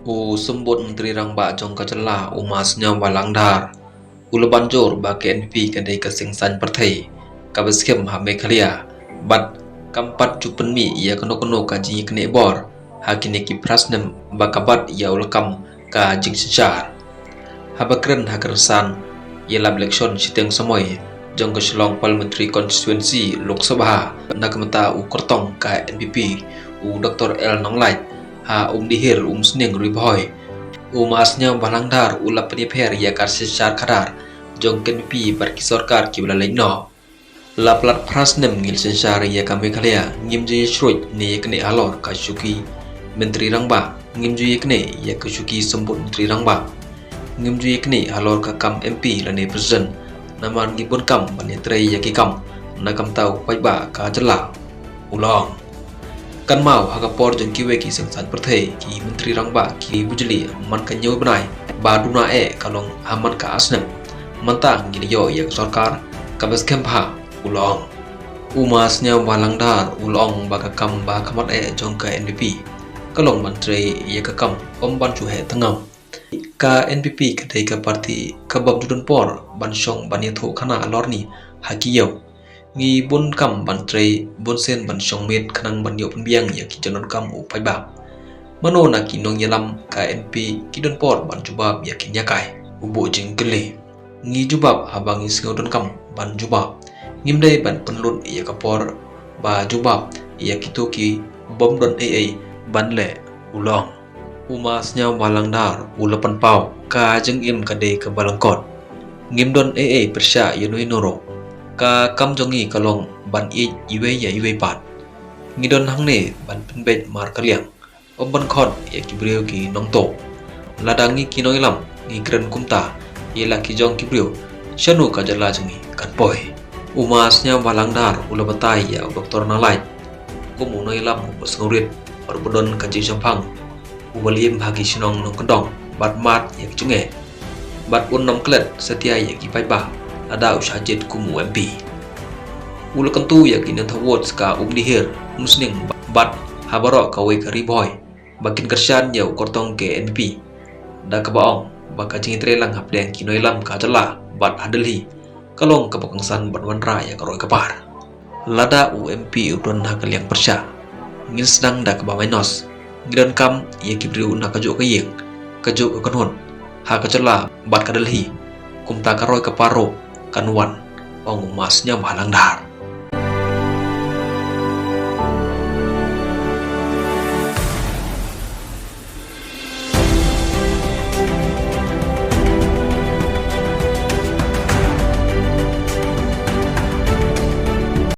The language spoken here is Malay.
Sembut Menteri Rangba Jong Kacela umasnya Walangdar Ula banjur ba KNP kadai kesingsan perthai kabeskem ha Meghalaya bat kampat jupenmi ia keno kaji kene bor hakine ki prasnem bakabat ia ulakam ka jingsijar habakren hakersan ia lab election siteng samoy jong keselong parliamentary constituency Lok Sabha nakamata ukortong ka NPP Dr. L Nonglait ha dihir sning riboy umasnya Walangdar ula penipher ia karsisar kadar jong KNP barki sorkar ki bala lainno laplat prasnem ngil sensar ia ka Meghalaya ngimje shroj ne kene alor ka syuki Menteri Rangba ngimje kene ia ka syuki sembut Menteri Rangba ngimje kene alor ka kam MP lane presiden naman ngibun kam bane trei ya ki kam nakam tau paiba ka jela ulong kan mau hagapor jong kiwe ki sengsan perthai ki Menteri Rangba ki bujeli man ka nyoy banai baduna kalong aman ka asnem mantang gini yo ya sarkar kabes kempha ulong umasnya Walangdar ulong bakakam ba kamat jong ka NPP kalong menteri ya kakam omban chuhe tengam ka NPP kadai ka parti kabab judun por bansyong banyatho khana alorni hakiyo ngi bun kam bantrai bun sen bansyong met khanang banyo penbiang ya ki janon kam upai ba mano na ki nong yalam ka NP kidon por ban jubab ya ki nyakai ubo jingkele ngi jubab habang isngodon kam ban jubab ngimdai ban penlut ya kapor ba jubab ya kitoki bomdon ban le ulong umasnya Walangdar ulapan pau ka jeng im kadai ke balangkot ngimdon persya yanoi noro ka kam jongi kalong ban iwe ya iwe pat ngidon hangne ban penbet mar kaliang ban khot ya kibriyo ki nongto ladangi kinoilam ngi kren kumta yela ki jong kibriyo shanu ka jala jongi kan poi umasnya Walangdar ula batai ya Dr. Nalai kumu noilam basngurit berbodon kaji sampang ubalim bagi sinong nong kendong bat mat ya junge bat nom klet setia ya ki paiba ada usajit kumu MP ula kentu ya ki nantawot ska dihir musning bat habaro kawe ka riboy bakin kersan ya kortong ke NP da kabaong baka jingi trelang hapdeng kinoilam ka jala bat adelhi kalong kapakangsan banwanra ya karoy kapar lada UMP udon hakaliang persya ngin sedang da kabawainos ngidon kam ya kibriu na kajuk kayeng kajuk kanon ha kacela bat kadelhi kumta karoy kaparo kanwan ong masnya Walangdar